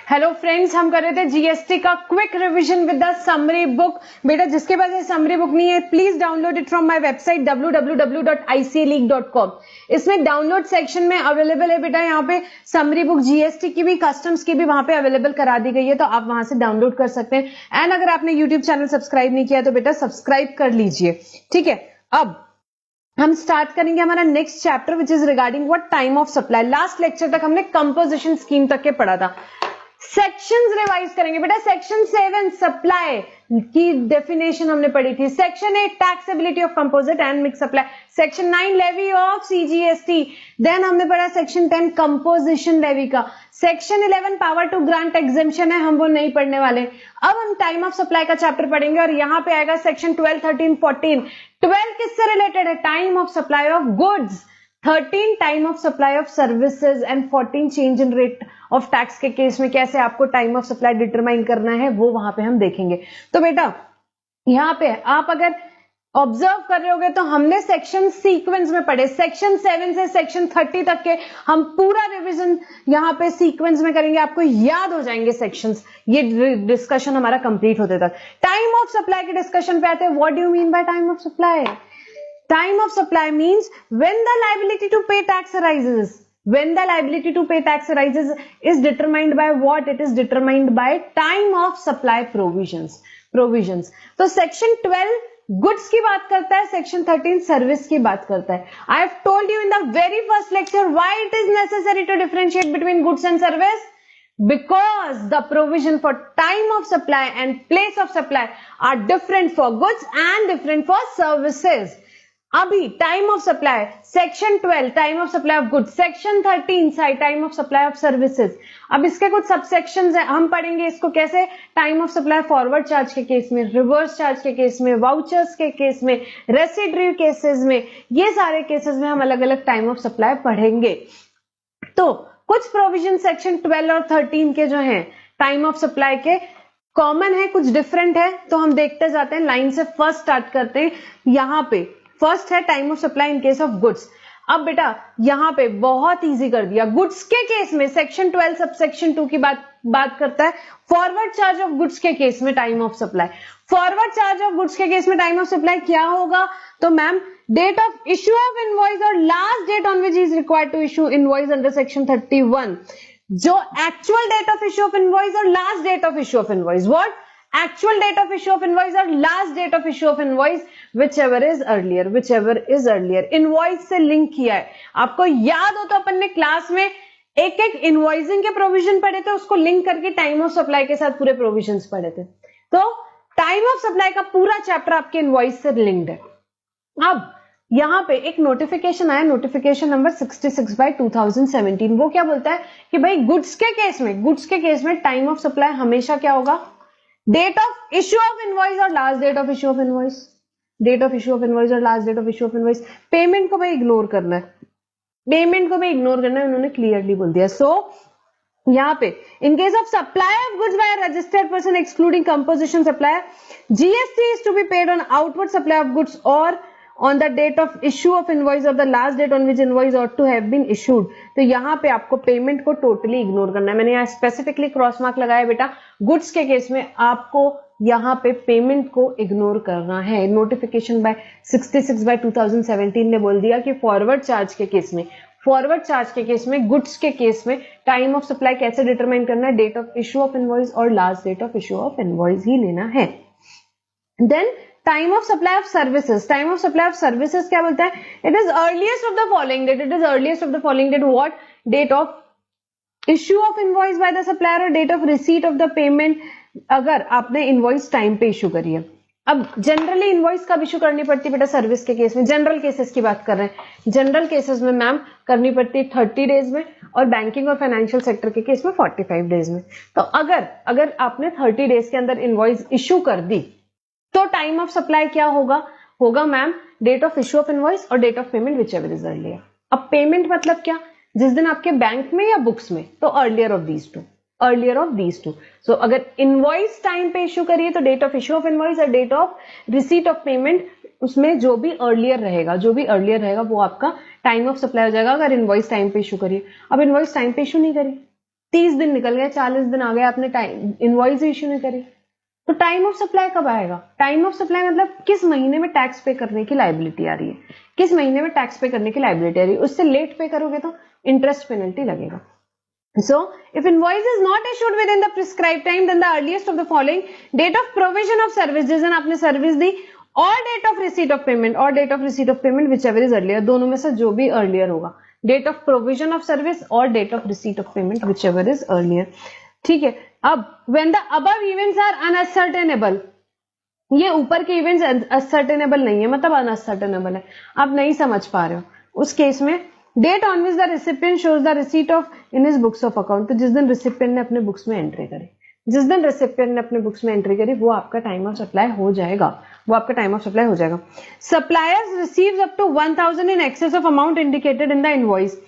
Hello friends, हम कर रहे थे जीएसटी का quick revision with the summary book. बेटा जिसके पास ये समरी बुक नहीं है, please download it from my website www.icaleague.com। इसमें डाउनलोड सेक्शन में अवेलेबल है बेटा, यहाँ पे समरी बुक जीएसटी की भी, कस्टम्स की भी वहां पे अवेलेबल करा दी गई है, तो आप वहां से डाउनलोड कर सकते हैं। एंड अगर आपने यूट्यूब चैनल सब्सक्राइब नहीं किया तो बेटा सब्सक्राइब कर लीजिए, ठीक है। अब हम स्टार्ट करेंगे हमारा next chapter which is regarding what time of supply. Last lecture तक हमने कंपोजिशन स्कीम तक के पढ़ा था। सेक्शंस रिवाइज करेंगे बेटा। सेक्शन 7 सप्लाई की डेफिनेशन हमने पढ़ी थी। Section 8 taxability of composite and mix supply. Section 9 levy of CGST. Then हमने पढ़ा सेक्शन 10 कंपोजिशन लेवी का। Section 11 power to grant exemption है, हम वो नहीं पढ़ने वाले। अब हम टाइम ऑफ सप्लाई का चैप्टर पढ़ेंगे और यहां पे आएगा सेक्शन 12, 13, 14। 12 किससे रिलेटेड है? Time of supply of goods. 13 time of supply of services and 14 change in rate of tax के केस में कैसे आपको टाइम ऑफ सप्लाई डिटरमाइन करना है वो वहां पे हम देखेंगे। तो बेटा यहां पे आप अगर ऑब्जर्व कर रहे होगे तो हमने सेक्शन सीक्वेंस में पढ़े। सेक्शन 7 से सेक्शन 30 तक के हम पूरा रिवीजन यहां पे सीक्वेंस में करेंगे, आपको याद हो जाएंगे सेक्शंस, ये डिस्कशन हमारा कंप्लीट होते तक। टाइम ऑफ सप्लाई के डिस्कशन पे आते हैं। What do you mean by time of supply? Time of supply means when the liability to pay tax arises. When the liability to pay tax arises is determined by what? It is determined by time of supply provisions. तो section 12 goods की बात करता है, section 13 service की बात करता है। I have told you in the very first lecture why it is necessary to differentiate between goods and service. Because the provision for time of supply and place of supply are different for goods and different for services. अभी time of supply section 12 time of supply of goods, section 13 time of supply of services. अब इसके कुछ subsections हैं, हम पढ़ेंगे इसको कैसे। Time of supply forward charge के केस में, रिवर्स चार्ज के केस में, वाउचर्स के केस में, रेसिड्यू केसेस में, ये सारे केसेस में हम अलग अलग टाइम ऑफ सप्लाई पढ़ेंगे। तो कुछ प्रोविजन सेक्शन 12 और 13 के जो हैं टाइम ऑफ सप्लाई के कॉमन है, कुछ डिफरेंट है, तो हम देखते जाते हैं। लाइन से फर्स्ट स्टार्ट करते हैं। यहां पे फर्स्ट है time of supply in case of goods. अब बेटा यहां पे बहुत इजी कर दिया। गुड्स के केस में सेक्शन 12 सबसेक्शन 2 की बात करता है फॉरवर्ड चार्ज ऑफ गुड्स के केस में time of supply. Forward charge of goods के केस में टाइम ऑफ सप्लाई क्या होगा? तो ma'am date of issue of invoice और last date on which is required to issue invoice under section 31। जो actual date of issue of invoice और last date of issue of invoice. What? Actual date of issue of invoice और last date of issue of invoice, whichever is earlier. Invoice से link किया है। आपको याद हो तो अपन ने क्लास में एक एक इनवॉइसिंग के प्रोविजन पढ़े थे, उसको लिंक करके टाइम ऑफ सप्लाई के साथ पूरे प्रोविजंस पढ़े थे। तो टाइम ऑफ सप्लाई का पूरा चैप्टर आपके इनवॉइस से लिंक्ड है। अब यहां पे एक नोटिफिकेशन आया, नोटिफिकेशन नंबर 66/2017। वो क्या बोलता है कि भाई गुड्स के केस में टाइम ऑफ सप्लाई हमेशा क्या होगा? Date of issue of invoice और last date of issue of invoice. Date of issue of invoice और last date of issue of invoice. Payment को भाई इग्नोर करना है, उन्होंने क्लियरली बोल दिया। सो यहाँ पे in case of supply of goods by registered person excluding composition supplier, GST is to be paid on outward supply of goods और on the date of issue of invoice or the last date on which invoice ought to have been issued। तो यहाँ पे आपको payment को totally ignore करना है। मैंने यहाँ स्पेसिफिकली क्रॉस मार्क लगाया बेटा। गुड्स के केस में आपको यहाँ पे पेमेंट को इग्नोर करना है। नोटिफिकेशन बाय 66/2017 ने बोल दिया कि फॉरवर्ड चार्ज के केस में गुड्स के केस में टाइम ऑफ सप्लाई कैसे डिटरमाइन करना है? Date of issue of invoice और last date of issue of invoice ही लेना है। Then time of supply of services क्या बोलता है? It is earliest of the following date. What? Date of issue of invoice by the supplier और date of receipt of the payment, अगर आपने invoice time पे इश्यू करी है। अब जनरली इनवॉइस कब इश्यू करनी पड़ती है बेटा? सर्विस के केस में। जनरल केसेस की बात कर रहे हैं। जनरल केसेस में मैम करनी पड़ती है 30 डेज में और बैंकिंग और फाइनेंशियल सेक्टर के केस में 45 डेज में। तो अगर आपने 30 डेज के अंदर इनवॉइस इश्यू कर दी तो टाइम ऑफ सप्लाई क्या होगा ma'am? Date of issue of invoice और date of payment whichever is earlier. अब पेमेंट मतलब क्या? जिस दिन आपके बैंक में या बुक्स में, तो earlier of these two. So अगर इनवॉइस टाइम पे इश्यू करिए तो date of issue of invoice और date of receipt of payment, उसमें जो भी अर्लियर रहेगा वो आपका टाइम ऑफ सप्लाई हो जाएगा अगर इनवॉइस टाइम पे इश्यू करिए। अब इनवॉइस टाइम पे इश्यू नहीं करी 30 दिन निकल गए, 40 दिन आ गए, आपने टाइम इनवॉइस इश्यू नहीं करी, तो टाइम ऑफ सप्लाई कब आएगा? टाइम ऑफ सप्लाई मतलब किस महीने में टैक्स पे करने की लायबिलिटी आ रही है, किस महीने में टैक्स पे करने की लायबिलिटी आ रही है, उससे लेट पे करोगे तो इंटरेस्ट पेनल्टी लगेगा. So, if invoice is not issued within the prescribed time, then the earliest of the following date of provision of service, जिस दिन आपने service the, or date of receipt of payment, or date of receipt of payment, whichever is earlier, दोनों में से जो भी earlier होगा, date of provision of service or date of receipt of payment, whichever is earlier. ठीक है. अब when the above events are unascertainable, ये ऊपर के इवेंट्स असर्टेनेबल नहीं है, मतलब अनअसर्टेनेबल है, आप नहीं समझ पा रहे हो, उस केस में date on which the recipient shows the receipt of in his books of account, तो जिस दिन रेसिपिएंट ने अपने बुक्स में एंट्री करी, जिस दिन रेसिपिएंट ने अपने बुक्स में एंट्री करी, वो आपका टाइम ऑफ सप्लाई हो जाएगा, वो आपका टाइम ऑफ सप्लाई हो जाएगा. Suppliers receives up to 1000 in excess of amount indicated in the invoice.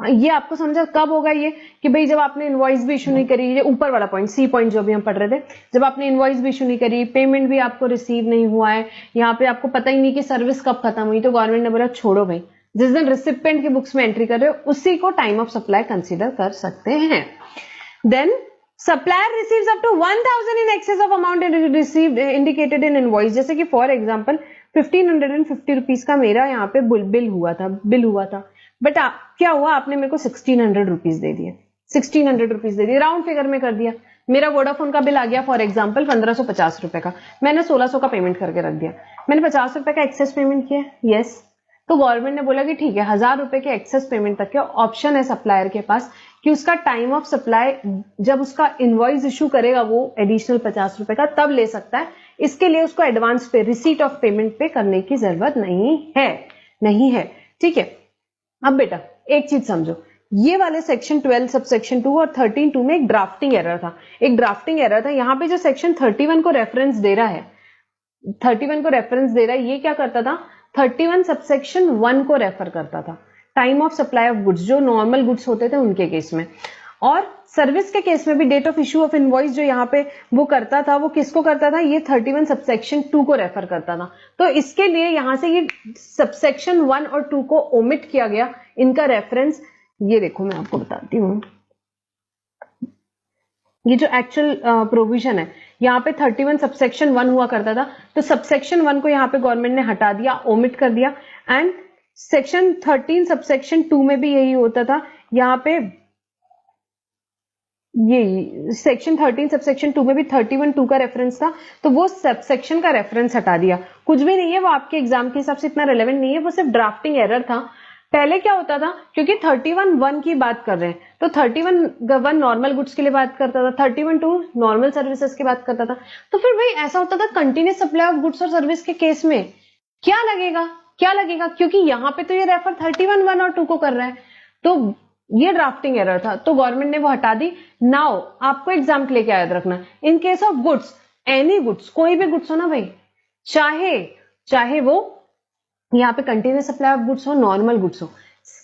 ये आपको समझा कब होगा ये, कि भाई जब आपने इनवॉइस भी इशू नहीं करी, ये ऊपर वाला पॉइंट, सी पॉइंट जो भी हम पढ़ रहे थे, जब आपने इनवॉइस भी इशू नहीं करी, पेमेंट भी आपको रिसीव नहीं हुआ है, यहाँ पे आपको पता ही नहीं कि सर्विस कब खत्म हुई, तो गवर्नमेंट ने बोला छोड़ो भाई, जिस दिन रिसिपिएंट की बुक्स में एंट्री कर रहे हो उसी को टाइम ऑफ सप्लाई कंसीडर कर सकते हैं. Then supplier receives up to 1000 in excess of amount received indicated in invoice. जैसे कि फॉर एग्जांपल 1550 रुपीज का मेरा यहाँ पे बिल हुआ था, बट क्या हुआ, आपने मेरे को 1600 रुपीज दे दिए, 1600 रुपीज दे दिए, राउंड फिगर में कर दिया. मेरा वोडाफोन का बिल आ गया फॉर एग्जांपल 1550 रुपए का, मैंने 1600 का पेमेंट करके रख दिया, मैंने 50 रुपए का एक्सेस पेमेंट किया, यस. तो गवर्नमेंट ने बोला कि ठीक है, 1000 रुपए के एक्सेस पेमेंट तक के ऑप्शन है सप्लायर के पास कि उसका टाइम ऑफ सप्लाई जब उसका इनवॉइस इशू करेगा वो एडिशनल 50 रुपए का तब ले सकता है. इसके लिए उसको एडवांस पे, रिसीट ऑफ पेमेंट पे करने की जरूरत नहीं है. ठीक है. अब बेटा एक चीज समझो, ये वाले सेक्शन 12 सबसेक्शन 2 और 13(2) में एक ड्राफ्टिंग एरर था. यहाँ पे जो सेक्शन 31 को रेफरेंस दे रहा है, ये क्या करता था, 31 सबसेक्शन 1 को रेफर करता था, time of supply of goods, जो नॉर्मल गुड्स होते थे उनके केस में, और सर्विस के केस में भी date of issue of invoice जो यहाँ पे वो करता था, वो किसको करता था, ये 31 सबसेक्शन 2 को रेफर करता था. तो इसके लिए यहां से ये सबसेक्शन 1 और 2 को ओमिट किया गया, इनका रेफरेंस ये देखो, मैं आपको बताती हूँ. ये जो एक्चुअल प्रोविजन है, यहाँ पे 31 सबसेक्शन 1 हुआ करता था, तो सबसेक्शन 1 को यहाँ पे गवर्नमेंट ने हटा दिया, ओमिट कर दिया, एंड सेक्शन 13 सबसेक्शन 2 में भी यही होता था. यहाँ पे ये सेक्शन 13 सबसेक्शन 2 में भी 31(2) का रेफरेंस था, तो वो सबसेक्शन का रेफरेंस हटा दिया. कुछ भी नहीं है, वो आपके एग्जाम के हिसाब से इतना रेलेवेंट नहीं है, वो सिर्फ ड्राफ्टिंग एरर था. पहले क्या होता था, क्योंकि 31(1) की बात कर रहे हैं, तो 31(1) नॉर्मल गुड्स के लिए बात करता था, 31(2) नॉर्मल सर्विसेज की बात करता था. तो फिर भाई ऐसा होता था, कंटिन्यूस सप्लाई ऑफ गुड्स और सर्विस के केस में क्या लगेगा, क्योंकि यहाँ पे तो ये रेफर 31(1) और 2 को कर रहा है, तो ये ड्राफ्टिंग एरर था, तो गवर्नमेंट ने वो हटा दी. नाउ आपको एग्जाम के लिए क्या याद रखना, इन case of goods, any goods, कोई भी गुड्स हो ना भाई, चाहे वो यहाँ पे कंटिन्यूस सप्लाई ऑफ गुड्स हो, नॉर्मल गुड्स हो,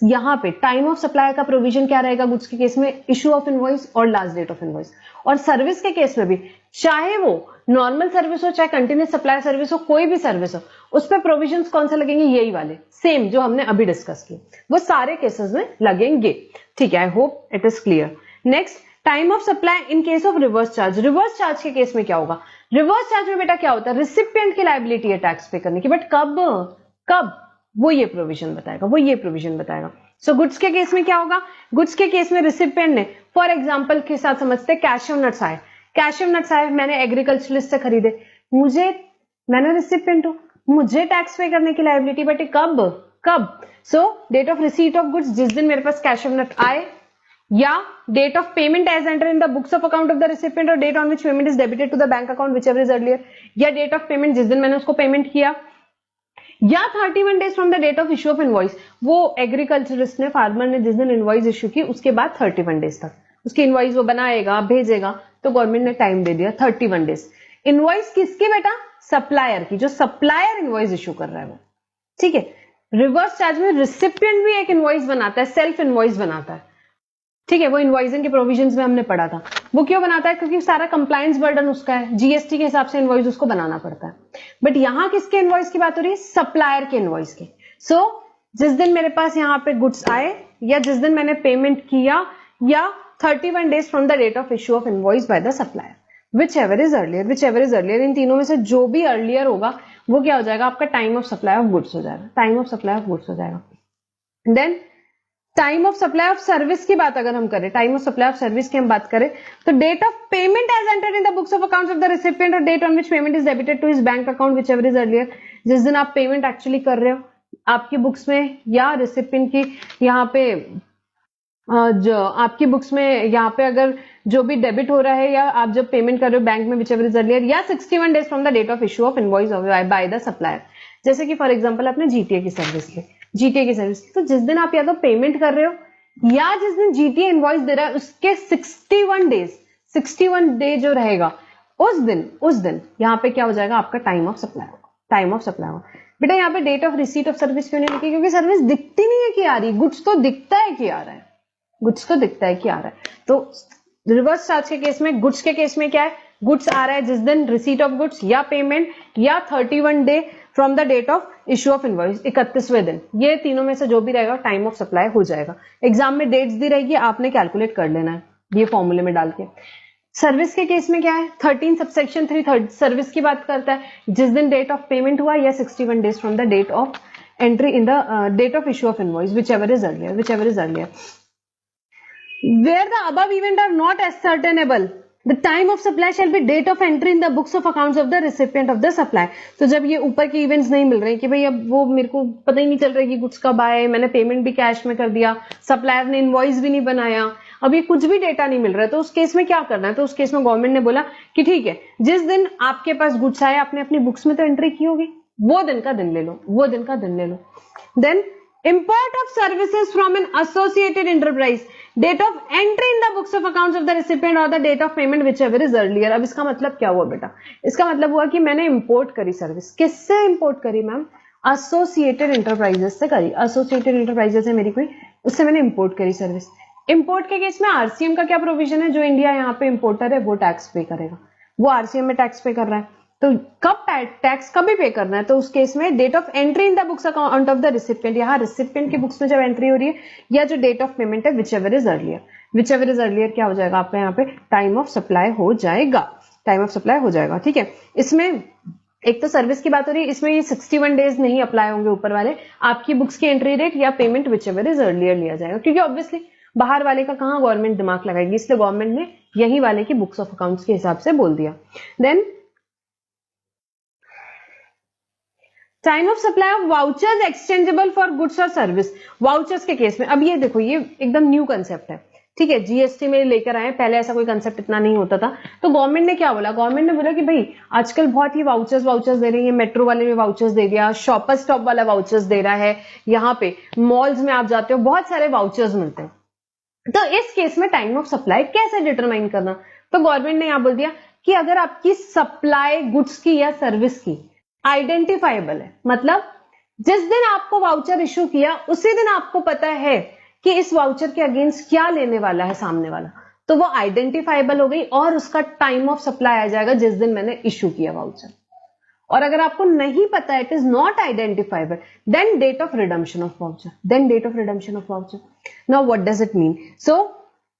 यहाँ पे टाइम ऑफ सप्लाई का प्रोविजन क्या रहेगा गुड्स के केस में, इशू ऑफ इनवॉइस और लास्ट डेट ऑफ इनवॉइस. और सर्विस के केस में भी, चाहे वो नॉर्मल सर्विस हो, चाहे कंटिन्यूस सप्लाई सर्विस हो, कोई भी सर्विस हो, उस पर प्रोविजन कौन से लगेंगे, यही वाले सेम जो हमने अभी डिस्कस किए, वो सारे केसेस में लगेंगे. ठीक है, I hope it is clear. Next, time of supply in case of reverse charge. Reverse charge के केस में क्या होगा, रिवर्स चार्ज में बेटा क्या होता है, रिसिपिएंट की लायबिलिटी है टैक्स पे करने की, बट कब वो ये प्रोविजन बताएगा. सो गुड्स के केस में क्या होगा, गुड्स के केस में रिसिपिएंट ने, फॉर एग्जांपल के साथ समझते, कैशव नट्स आए, मैंने एग्रीकल्चरलिस्ट से खरीदे, मैंने रिसिपिएंट हूं, मुझे टैक्स पे करने की लायबिलिटी, बट कब. So date of receipt of goods, जिस दिन मेरे पास कैशव नट आए, या date of payment as enter in the books of account of the recipient, और date on which payment is debited to the bank account whichever is earlier, या date of payment जिस दिन मैंने उसको payment किया, या 31 days from the date of issue of invoice. वो agriculturist ने, फार्मर ने जिस दिन इनवॉइस इश्यू की, उसके बाद 31 डेज तक उसकी इनवॉइस वो बनाएगा, भेजेगा, तो गवर्नमेंट ने टाइम दे दिया 31 डेज. इनवॉइस किसकी बेटा, सप्लायर की, जो सप्लायर इनवॉइस इश्यू कर रहा है वो. ठीक है. रिवर्स चार्ज में रिसिपिएंट भी एक इनवॉइस बनाता है, सेल्फ इनवॉइस बनाता है. ठीक है, वो इनवॉइसिंग के प्रोविजंस में हमने पढ़ा था. वो क्यों बनाता है, क्योंकि सारा कंप्लायंस बर्डन उसका है, जीएसटी के हिसाब से इनवॉइस उसको बनाना पड़ता है. बट यहां किसके इनवॉइस की बात हो रही है, सप्लायर के इनवॉइस की. सो जिस दिन मेरे पास यहाँ पे गुड्स आए, या जिस दिन मैंने पेमेंट किया, या 31 days from the date of issue of invoice by the supplier, whichever is earlier, इन तीनों में से जो भी earlier होगा वो क्या हो जाएगा, आपका time of supply of goods हो जाएगा, then time of supply of service की बात अगर हम करें, time of supply of service की हम बात करें, तो date of payment as entered in the books of accounts of the recipient और date on which payment is debited to his bank account whichever is earlier, जिस दिन आप payment actually कर रहे हो आपकी बुक्स में या रिसिपिएंट की यहाँ पे जो आपकी बुक्स में यहाँ पे अगर जो भी डेबिट हो रहा है या आप जब पेमेंट कर रहे हो बैंक में व्हिचएवर इज अर्लियर, या 61 days from the date of issue of invoice by the supplier. जैसे कि फॉर एग्जांपल आपने जीटीए की सर्विस ली, तो जिस दिन आप या तो पेमेंट कर रहे हो या जिस दिन जीटीए इनवॉइस दे रहा है उसके 61 डे जो रहेगा उस दिन यहाँ पे क्या हो जाएगा, आपका टाइम ऑफ सप्लाई होगा। बेटा यहाँ पे date of receipt of service क्यों नहीं लिखी, क्योंकि सर्विस दिखती नहीं है कि आ रही, गुड्स तो दिखता है कि आ रहा है, तो रिवर्स चार्ज के केस में, गुड्स के केस में क्या है, गुड्स आ रहा है जिस दिन रिसीट ऑफ गुड्स या पेमेंट या 31 day from the date of issue of invoice, 31वें दिन, ये तीनों में से जो भी रहेगा टाइम ऑफ सप्लाई हो जाएगा। एग्जाम में डेट्स दी रहेगी, आपने कैलकुलेट कर लेना है ये फॉर्मूले में डाल के। सर्विस के केस में क्या है, 13 सबसेक्शन 3 सर्विस की बात करता है, जिस दिन डेट ऑफ पेमेंट हुआ या 61 days from the date of entry in the date of issue of invoice whichever is earlier. Where the above event are not ascertainable, the time of supply shall be date of entry in the books of accounts of the recipient of the supply. तो जब ये ऊपर के events नहीं मिल रहे कि भाई अब वो मेरे को पता ही नहीं चल रहा है कि गुड्स कब आए, मैंने पेमेंट भी कैश में कर दिया, सप्लायर ने इनवॉइस भी नहीं बनाया, अब ये कुछ भी डेटा नहीं मिल रहा है, तो उस केस में क्या करना है, तो उस केस में गवर्नमेंट ने बोला कि ठीक है, जिस दिन आपके पास गुड्स आए आपने अपनी बुक्स में तो एंट्री की होगी, वो दिन का दिन ले लो। Then import of services from an associated enterprise, date of entry in the books of accounts of the recipient or the date of payment whichever is earlier। अब इसका मतलब क्या हुआ बेटा, इसका मतलब हुआ कि मैंने इंपोर्ट करी सर्विस, किससे इंपोर्ट करी मैम, एसोसिएटेड एंटरप्राइजेस से करी, एसोसिएटेड एंटरप्राइजेस है मेरी कोई, उससे मैंने इंपोर्ट करी सर्विस। इंपोर्ट के केस में आरसीएम का क्या प्रोविजन है, जो इंडिया यहाँ पे इंपोर्टर है वो टैक्स पे करेगा, वो आरसीएम में टैक्स पे कर रहा है, तो कब टैक्स कभी पे करना है, तो उस केस में date of entry in the books account of the recipient, यहाँ रिसिपिएंट की बुक्स में जब एंट्री हो रही है, या जो डेट ऑफ पेमेंट है whichever is earlier क्या हो जाएगा आपका यहाँ पे टाइम ऑफ सप्लाई हो जाएगा, ठीक है। इसमें एक तो सर्विस की बात हो रही है, इसमें ये 61 डेज नहीं अप्लाई होंगे ऊपर वाले, आपकी बुक्स की एंट्री डेट या पेमेंट whichever is earlier लिया जाएगा, क्योंकि ऑब्वियसली बाहर वाले का कहाँ गवर्नमेंट दिमाग लगाएगी, इसलिए गवर्नमेंट ने यही वाले की बुक्स ऑफ अकाउंट्स के हिसाब से बोल दिया। Then time of supply of vouchers exchangeable for goods और सर्विस, वाउचर्स के केस में, अब ये देखो ये एकदम न्यू कंसेप्ट है, ठीक है, जीएसटी में लेकर आए, पहले ऐसा कोई कंसेप्ट इतना नहीं होता था। तो गवर्नमेंट ने क्या बोला, गवर्नमेंट ने बोला कि भाई आजकल बहुत ही वाउचर्स दे रही है, मेट्रो वाले में वाउचर्स दे दिया, शॉपर स्टॉप वाला वाउचर्स दे रहा है, यहाँ पे मॉल्स में आप जाते हो बहुत सारे वाउचर्स मिलते हैं, तो इस केस में टाइम ऑफ सप्लाई कैसे डिटरमाइन करना, तो गवर्नमेंट ने यहाँ बोल दिया कि अगर आपकी सप्लाई गुड्स की या सर्विस की आइडेंटिफाइबल है, मतलब जिस दिन आपको वाउचर इशू किया उसी दिन आपको पता है कि इस वाउचर के अगेंस्ट क्या लेने वाला है सामने वाला, तो वो आइडेंटिफाइबल हो गई और उसका टाइम ऑफ सप्लाई आ जाएगा जिस दिन मैंने इशू किया वाउचर। और अगर आपको नहीं पता है, it is not identifiable, then date of redemption of voucher. Now what does it mean, so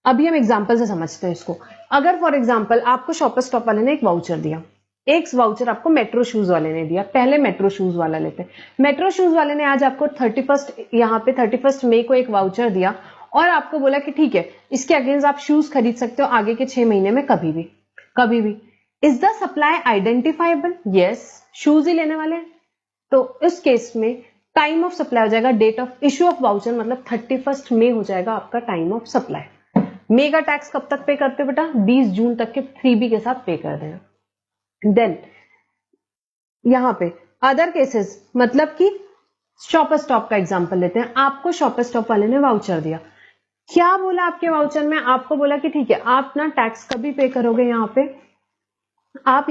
अभी हम एग्जांपल से समझते हैं इसको। अगर फॉर एग्जांपल आपको शॉपर स्टॉप वाले ने एक वाउचर दिया, एक वाउचर आपको मेट्रो शूज वाले ने दिया, पहले मेट्रो शूज वाला लेते हैं, मेट्रो शूज वाले ने आज आपको 31 मई को एक वाउचर दिया और आपको बोला कि ठीक है इसके अगेंस्ट आप शूज खरीद सकते हो आगे के 6 महीने में कभी भी। Is the supply identifiable, yes, shoes ही लेने वाले, तो इस केस में टाइम ऑफ सप्लाई हो जाएगा date of issue of voucher, मतलब 31 मई हो जाएगा आपका टाइम ऑफ सप्लाई। मई का टैक्स कब तक पे करते हो बेटा, 20 जून तक के 3B के साथ पे कर देना। देन यहां पे अदर केसेस, मतलब कि शॉपर स्टॉप का एग्जांपल लेते हैं, आपको शॉपर स्टॉप वाले ने वाउचर दिया, क्या बोला आपके वाउचर में, आपको बोला कि ठीक है आप ना टैक्स कभी पे करोगे, यहाँ पे आप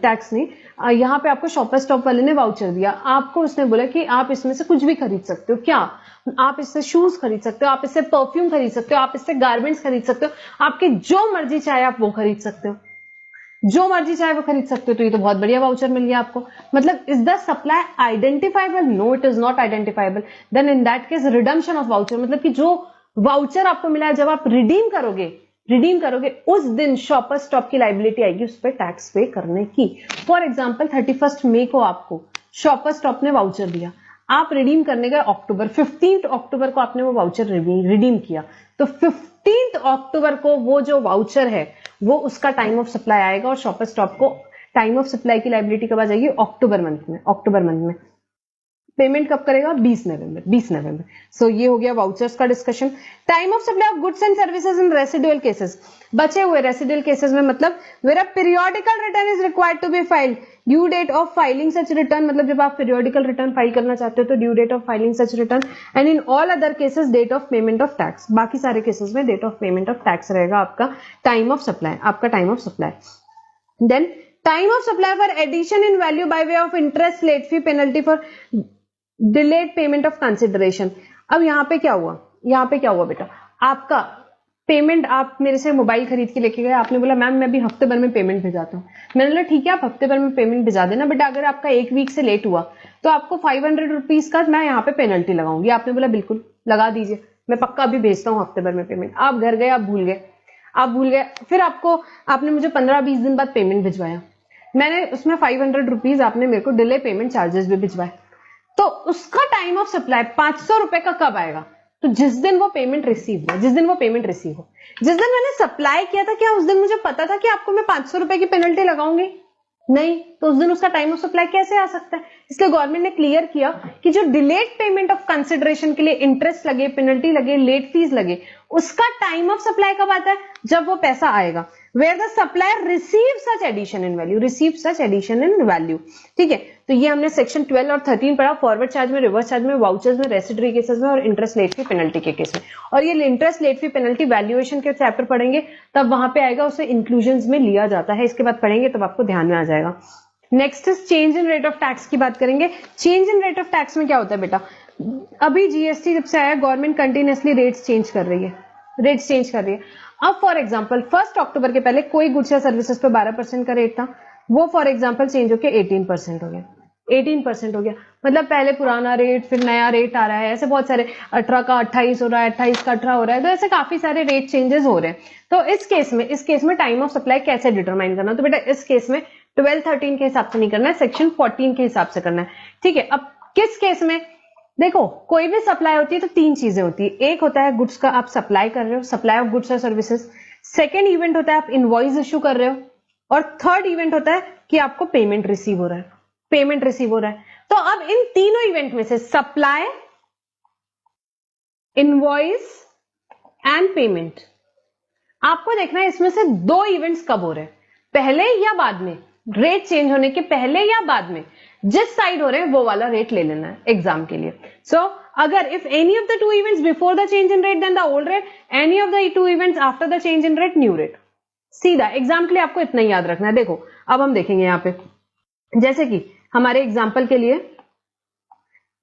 टैक्स नहीं, यहाँ पे आपको शॉपर स्टॉप वाले ने वाउचर दिया, आपको उसने बोला कि आप इसमें से कुछ भी खरीद सकते हो, क्या आप इससे शूज खरीद सकते हो, आप इससे परफ्यूम खरीद सकते हो, आप इससे गारमेंट्स खरीद सकते हो, आपके जो मर्जी चाहे आप वो खरीद सकते हो, तो ये तो बहुत बढ़िया वाउचर मिल गया आपको। मतलब is the supply identifiable, no it is not identifiable, then in that case redemption of voucher, मतलब कि जो वाउचर आपको मिला है, जब आप रिडीम करोगे उस दिन शॉपर स्टॉप की लाइबिलिटी आएगी उस पर टैक्स पे करने की। फॉर एग्जांपल 31 मई को आपको शॉपर स्टॉप ने वाउचर दिया, आप रिडीम करने गए अक्टूबर, 15 अक्टूबर को आपने वो वाउचर रिडीम किया, तो 15 अक्टूबर को वो जो वाउचर है वो उसका टाइम ऑफ सप्लाई आएगा और शॉपर स्टॉप को टाइम ऑफ सप्लाई की लाइबिलिटी कब आ जाएगी? अक्टूबर मंथ में। पेमेंट कब करेगा? 20 नवंबर। सो ये हो गया वाउचर्स का discussion. Time of supply of goods and services in residual cases, बचे हुए रेसिडुअल केसेस में मतलब where a periodical return is required to be filed, due date of filing such return, मतलब जब आप पीरियोडिकल रिटर्न फाइल करना चाहते हो तो due date of filing such return, and in all other cases date of payment of tax, बाकी सारे केसेस में date of payment of tax रहेगा आपका time of supply. Then time of supply for addition in value by way of interest, late fee, penalty for delayed payment of consideration. अब यहाँ पे क्या हुआ बेटा, आपका पेमेंट, आप मेरे से मोबाइल खरीद के लेके गए, आपने बोला मैम मैं अभी हफ्ते भर में पेमेंट भिजाता हूँ, मैंने बोला ठीक है आप हफ्ते भर में पेमेंट भिजा देना, बट अगर आपका 1 वीक से लेट हुआ तो आपको 500 रुपीज का मैं यहाँ पे पेनल्टी लगाऊंगी। आपने बोला बिल्कुल लगा दीजिए, मैं पक्का अभी भेजता हूँ हफ्ते भर में पेमेंट। आप घर गए, आप भूल गए, फिर आपने मुझे 15-20 दिन बाद पेमेंट भिजवाया, मैंने उसमें 500 रुपीज आपने मेरे को डिले पेमेंट चार्जेस भी भिजवाए, तो उसका टाइम ऑफ सप्लाई 500 रुपए का कब आएगा? तो जिस दिन वो पेमेंट रिसीव हो, जिस दिन मैंने सप्लाई किया था, क्या उस दिन मुझे पता था कि आपको मैं 500 रुपए की पेनल्टी लगाऊंगी? नहीं, तो उस दिन उसका टाइम ऑफ सप्लाई कैसे आ सकता है? इसलिए गवर्नमेंट ने क्लियर किया कि जो डिलेड पेमेंट ऑफ कंसिडरेशन के लिए इंटरेस्ट लगे, पेनल्टी लगे, लेट फीस लगे, उसका टाइम ऑफ सप्लाई कब आता है? जब वो पैसा आएगा। Where the supplier receive such addition in value, ठीक है। तो ये हमने सेक्शन 12 और 13 पढ़ा, फॉरवर्ड चार्ज में, रिवर्स चार्ज में, वाउचर्स में, रेसिडरी केसेस में और इंटरेस्ट लेट फी पेनल्टी के केस में। और ये interest late fee penalty valuation के चैप्टर पढ़ेंगे तब वहां पे आएगा, उसे इंक्लूजन्स में लिया जाता है, इसके बाद पढ़ेंगे तब आपको ध्यान में आ जाएगा। Next is change in rate of tax की बात करेंगे। Change in rate of tax में क्या होता है बेटा, अभी जीएसटी जब से आया गवर्नमेंट कंटिन्यूअसली रेट्स चेंज कर रही है। अब फॉर एग्जांपल 1 अक्टूबर के पहले कोई गुड्स या सर्विसेज पे 12% का रेट था, वो फॉर एग्जांपल चेंज होकर 18% हो गया। मतलब पहले पुराना रेट, फिर नया रेट आ रहा है, ऐसे बहुत सारे 18 का 28 हो रहा है, 28 का 18 हो रहा है, तो ऐसे काफी सारे रेट चेंजेस हो रहे हैं। तो इस केस में टाइम ऑफ सप्लाई कैसे डिटरमाइन करना? तो बेटा इस केस में 12-13 के हिसाब से नहीं करना है, सेक्शन 14 के हिसाब से करना है, ठीक है। अब किस केस में? देखो कोई भी सप्लाई होती है तो 3 चीजें होती है, एक होता है गुड्स का आप सप्लाई कर रहे हो, सप्लाई ऑफ गुड्स और सर्विसेज, सेकेंड इवेंट होता है आप इनवॉइस इश्यू कर रहे हो, और थर्ड इवेंट होता है कि आपको पेमेंट रिसीव हो रहा है। तो अब इन तीनों इवेंट में से सप्लाई, इनवॉइस एंड पेमेंट, आपको देखना है इसमें से 2 इवेंट्स कब हो रहे हैं, पहले या बाद में, रेट चेंज होने के पहले या बाद में, जिस साइड हो रहे हैं वो वाला रेट ले लेना है एग्जाम के लिए। सो अगर if any of the 2 events before the change in rate then the old rate, any of the 2 events after the change in rate new rate. सीधा एग्जाम के लिए आपको इतना ही याद रखना है। देखो अब हम देखेंगे यहां पे, जैसे कि हमारे एग्जाम्पल के लिए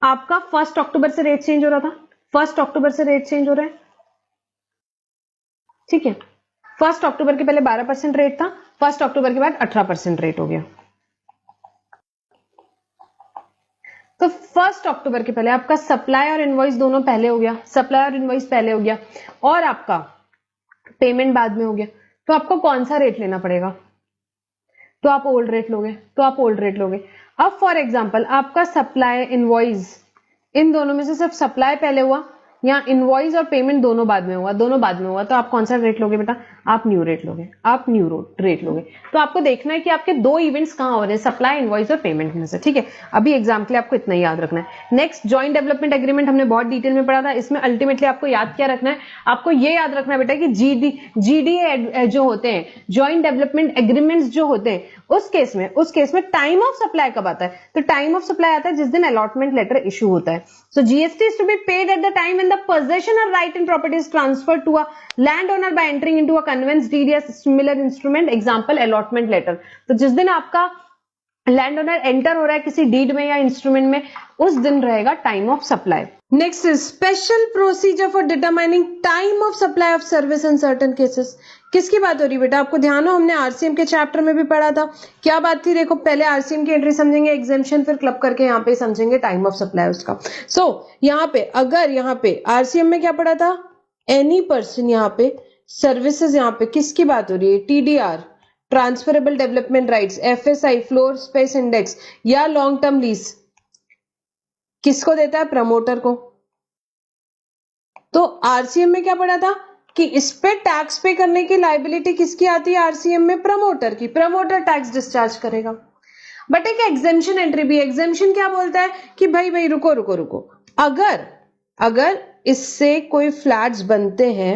आपका 1 अक्टूबर से रेट चेंज हो रहा था, 1 अक्टूबर से रेट चेंज हो रहा है, ठीक है। 1 अक्टूबर के पहले 12% रेट था, 1 अक्टूबर के बाद 18% रेट हो गया। तो 1 अक्टूबर के पहले आपका सप्लाई और इनवॉइस दोनों पहले हो गया, और आपका पेमेंट बाद में हो गया। तो आपको कौन सा रेट लेना पड़ेगा? तो आप ओल्ड रेट लोगे। अब फॉर एग्जांपल आपका सप्लाई, इनवॉइस, इन दोनों में से सिर्फ सप्लाई पहले हुआ या इनवॉइस और पेमेंट दोनों बाद में हुआ, तो आप कौन सा रेट लोगे बेटा? आप न्यू रेट लोगे। तो आपको देखना है कि आपके 2 इवेंट्स कहां हो रहे हैं, सप्लाई, इनवॉइस और पेमेंट में से, ठीक है। अभी एग्जाम के लिए आपको इतना ही याद रखना है। नेक्स्ट जॉइंट डेवलपमेंट एग्रीमेंट हमने बहुत डिटेल में पढ़ा था, इसमें अल्टीमेटली आपको याद क्या रखना है? आपको ये याद रखना है बेटा कि जीडी जो होते हैं, जॉइंट डेवलपमेंट एग्रीमेंट्स जो होते हैं, उस केस में टाइम ऑफ सप्लाई कब आता है? तो टाइम ऑफ सप्लाई आता है जिस दिन अलॉटमेंट लेटर इशू होता है। So GST is to be paid at the time when the possession or right in property is transferred to a landowner by entering into a conveyance deed या similar instrument, example allotment letter। तो जिस दिन आपका land owner enter हो रहा है किसी deed में या इंस्ट्रूमेंट में, उस दिन रहेगा time of supply. Next is special procedure for determining time of supply of service in certain cases. किसकी बात हो रही है बेटा? आपको ध्यान हो, हमने आरसीएम के चैप्टर में भी पढ़ा था। क्या बात थी? देखो पहले आरसीएम की एंट्री समझेंगे, एग्जेम्पशन, फिर क्लब करके यहाँ पे समझेंगे टाइम ऑफ सप्लाई उसका। सो यहाँ पे अगर यहाँ पे आरसीएम में क्या पढ़ा था? एनी पर्सन, यहाँ पे सर्विसेज, यहाँ पे किसकी बात हो रही है, TDR, transferable development rights, FSI, floor space index या लॉन्ग टर्म लीज, किसको देता है, प्रमोटर को। तो आरसीएम में क्या पढ़ा था कि इस पे टैक्स पे करने की लाइबिलिटी किसकी आती है आरसीएम में, प्रमोटर की, प्रमोटर टैक्स डिस्चार्ज करेगा। बट एक एग्जेम्पशन एंट्री भी, एग्जेम्पशन क्या बोलता है कि भाई रुको रुको रुको, अगर इससे कोई फ्लैट्स बनते हैं,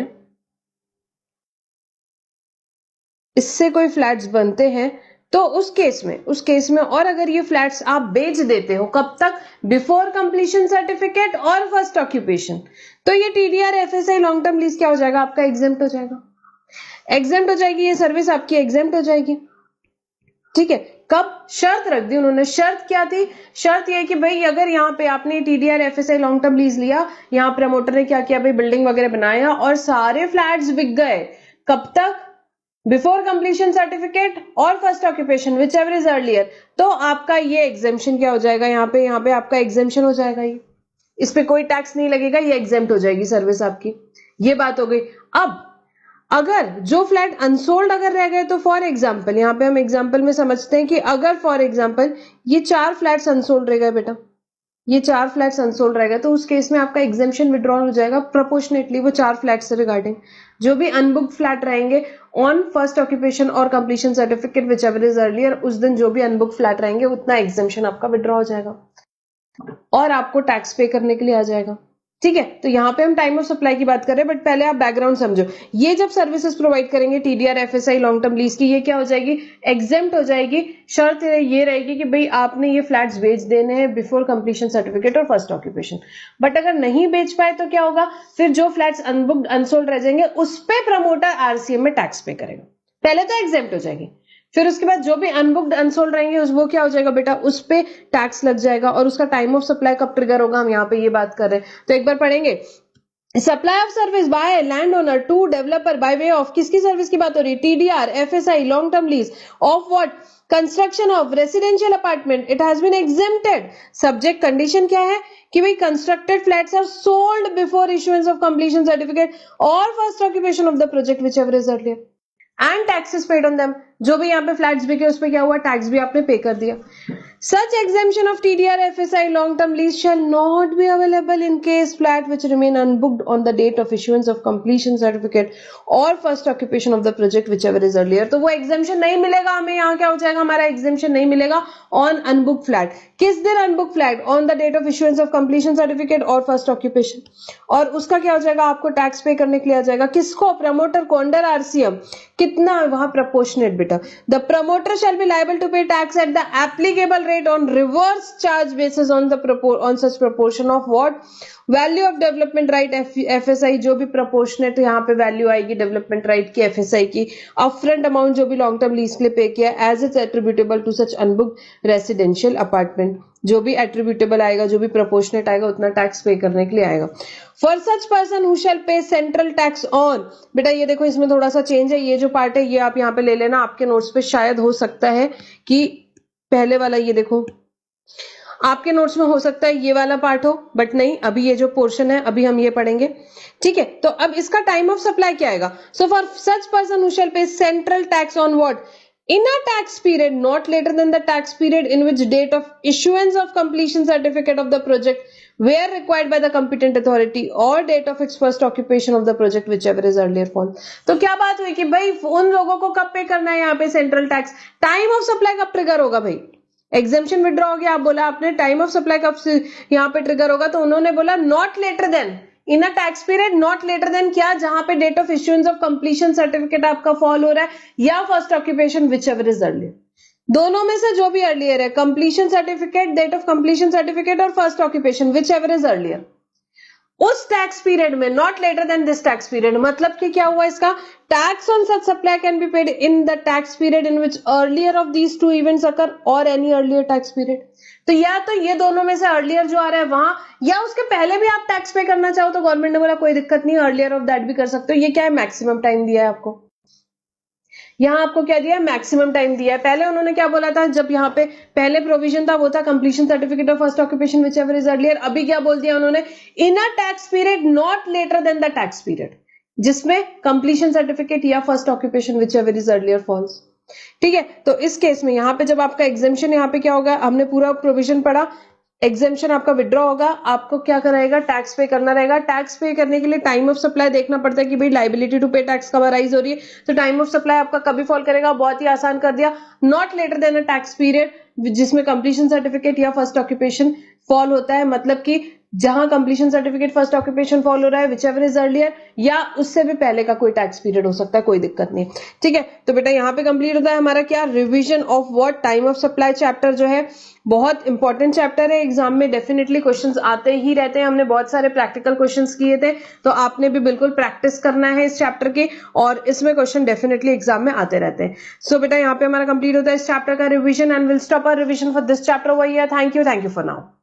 इससे कोई फ्लैट्स बनते हैं तो उस केस में और अगर ये फ्लैट्स आप बेच देते हो, कब तक, बिफोर कंप्लीशन सर्टिफिकेट और फर्स्ट ऑक्यूपेशन, तो ये TDR, FSI, long term lease क्या हो जाएगा, आपका एग्जेम्प्ट हो जाएगा, एग्जेम्प्ट हो जाएगी, ये सर्विस आपकी एग्जेम्प्ट हो जाएगी। ठीक है, कब, शर्त रख दी उन्होंने, शर्त क्या थी, शर्त ये कि भाई अगर यहाँ पे आपने TDR, FSI, long term lease लिया, यहाँ प्रमोटर ने क्या किया भाई, बिल्डिंग वगैरह बनाया और सारे फ्लैट्स बिक गए, कब तक, बिफोर कंप्लीशन सर्टिफिकेट और first occupation, whichever is earlier, तो आपका ये एग्जेम्पशन क्या हो जाएगा, यहाँ पे आपका एग्जेम्पशन हो जाएगा, ये इस पे कोई टैक्स नहीं लगेगा, ये एग्जेम्प्ट हो जाएगी सर्विस आपकी। ये बात हो गई। अब अगर जो फ्लैट अनसोल्ड अगर रह गए, तो फॉर एग्जाम्पल, यहाँ पे हम एग्जाम्पल में समझते हैं कि अगर फॉर एग्जाम्पल ये 4 फ्लैट्स अनसोल्ड रह गए बेटा, ये 4 फ्लैट्स अनसोल्ड रहेगा, तो उस केस में आपका एग्जेम्पशन विड्रॉल हो जाएगा प्रोपोर्शनेटली वो 4 फ्लैट से रिगार्डिंग। जो भी अनबुक्ड फ्लैट रहेंगे ऑन फर्स्ट ऑक्यूपेशन और completion certificate which ever is earlier, उस दिन जो भी अनबुक्ड फ्लैट रहेंगे उतना एग्जेम्पशन आपका विड्रॉ हो जाएगा और आपको टैक्स पे करने के लिए आ जाएगा। ठीक है, तो यहाँ पे हम टाइम ऑफ सप्लाई की बात कर रहे हैं, बट पहले आप बैकग्राउंड समझो। ये जब सर्विसेज प्रोवाइड करेंगे TDR, FSI, long term lease की, ये क्या हो जाएगी, एग्जेम्प्ट हो जाएगी। शर्त ये रहेगी कि भाई आपने ये फ्लैट्स बेच देने हैं बिफोर कंप्लीशन सर्टिफिकेट और फर्स्ट ऑक्यूपेशन। बट अगर नहीं बेच पाए तो क्या होगा, फिर जो फ्लैट्स अनबुक्ड अनसोल्ड रह जाएंगे उस पे प्रमोटर आरसीएम में टैक्स पे करेगा। पहले तो एग्जेम्प्ट हो जाएगी, फिर उसके बाद जो भी अनबुक्ड अनसोल्ड रहेंगे वो क्या हो जाएगा बेटा, उस पे टैक्स लग जाएगा। और उसका टाइम ऑफ सप्लाई कब ट्रिगर होगा, हम यहाँ पे ये बात कर रहे हैं, तो एक बार पढ़ेंगे। Supply of service by land owner to developer by way of, किसकी सर्विस की बात हो रही है, TDR, FSI, long term lease of what, construction of residential apartment, it has been exempted. Subject condition क्या है कि भाई constructed flats are sold before issuance of completion certificate और first occupation of the project whichever is earlier, and taxes paid on them. जो भी यहाँ पे flats बिके उस पे क्या हुआ, टैक्स भी आपने पे कर दिया। Such exemption of TDR, FSI, long-term lease shall not be available in case flat which remain unbooked on the date of issuance of completion certificate or first occupation of the project whichever is earlier। तो वो exemption नहीं मिलेगा हमें, यहाँ क्या हो जाएगा, हमारा exemption नहीं मिलेगा on unbooked flat। किस दिन unbooked flat, on the date of issuance of completion certificate और first occupation। और उसका क्या हो जाएगा, आपको टैक्स पे करने के लिए आ जाएगा, किसको, प्रमोटर को, अंडर आरसीएम। कितना, वहां प्रोपोर्शनेट बेटा। The promoter shall be liable to pay tax at the applicable rate on reverse charge basis on such proportion of what, value of development right, FSI, जो भी प्रोपोर्शनेट यहाँ पे value आएगी development right की, FSI की, upfront amount जो भी long term lease के लिए पे किया, as it's attributable to such unbooked residential apartment. जो भी एट्रीब्यूटेबल आएगा, जो भी प्रोपोर्शनेट आएगा, उतना टैक्स पे करने के लिए आएगा। For such person who shall pay central tax on, बेटा ये देखो इसमें थोड़ा सा चेंज है, ये जो पार्ट है ये आप यहाँ पे ले लेना, आपके नोट्स पे शायद हो सकता है कि पहले वाला, ये देखो आपके नोट्स में हो सकता है ये वाला पार्ट हो, बट नहीं, अभी ये जो पोर्शन है अभी हम ये पढ़ेंगे। ठीक है, तो अब इसका टाइम ऑफ सप्लाई क्या आएगा, so for such person who shall pay central tax on what, in a tax period not later than the tax period in which date of issuance of completion certificate of the project where required by the competent authority or date of its first occupation of the project whichever is earlier fall। तो क्या बात हुई कि भाई उन लोगों को कब पे करना है यहाँ पे central tax, time of supply कब ट्रिगर होगा, भाई एग्जेम्पशन विड्रॉ हो गया, आप बोला आपने टाइम ऑफ सप्लाई कब यहाँ पे ट्रिगर होगा, तो उन्होंने बोला not later than in a tax period, not later than क्या, जहां पे date of issuance of completion certificate आपका फॉल हो रहा है या first occupation whichever is earlier, दोनों में से जो भी अर्लियर है, completion certificate, date of completion certificate और first occupation whichever is earlier, उस टैक्स पीरियड में, not later than this tax period. मतलब कि क्या हुआ इसका, tax on such supply can be paid in the tax period in which earlier of these to events अकर और any earlier tax period. तो या तो ये दोनों में से अर्लियर जो आ रहा है वहां, या उसके पहले भी आप टैक्स पे करना चाहो तो गवर्नमेंट ने बोला कोई दिक्कत नहीं, अर्लियर ऑफ दैट भी कर सकते हो। ये क्या है, मैक्सिमम टाइम दिया है आपको। यहाँ आपको क्या दिया है, मैक्सिमम टाइम दिया है। पहले उन्होंने क्या बोला था, जब यहाँ पे पहले प्रोविजन था वो था completion certificate of first occupation whichever is earlier. अभी क्या बोल दिया उन्होंने, in a tax period not later than the tax period, जिसमें कंप्लीशन सर्टिफिकेट या first occupation whichever is earlier falls. ठीक है, तो इस केस में यहाँ पे जब आपका एग्जेम्पशन यहाँ पे क्या होगा, हमने पूरा प्रोविजन पढ़ा, एग्जेम्पशन आपका विड्रॉ होगा, आपको क्या कराएगा, टैक्स पे करना रहेगा। टैक्स पे करने के लिए टाइम ऑफ सप्लाई देखना पड़ता है कि भाई लाइबिलिटी टू पे टैक्स कब अराइज हो रही है, तो टाइम ऑफ सप्लाई आपका कभी फॉल करेगा, बहुत ही आसान कर दिया, not later than a tax period जिसमें कंप्लीशन सर्टिफिकेट या फर्स्ट ऑक्यूपेशन फॉल होता है, मतलब कि जहां completion certificate first occupation fall हो रहा है विच एवर इज अर्लियर, या उससे भी पहले का कोई टैक्स पीरियड हो सकता है, कोई दिक्कत नहीं। ठीक है, तो बेटा यहाँ पे कंप्लीट होता है हमारा क्या, revision of what, time of supply chapter जो है बहुत इंपॉर्टेंट चैप्टर है, एग्जाम में डेफिनेटली क्वेश्चंस आते ही रहते हैं। हमने बहुत सारे प्रैक्टिकल क्वेश्चंस किए थे, तो आपने भी बिल्कुल प्रैक्टिस करना है इस चैप्टर की, और इसमें क्वेश्चन डेफिनेटली एग्जाम में आते रहते हैं। सो बेटा यहाँ पे हमारा कंप्लीट होता है इस चैप्टर का revision, and will stop our revision for this chapter over here. Thank you for now.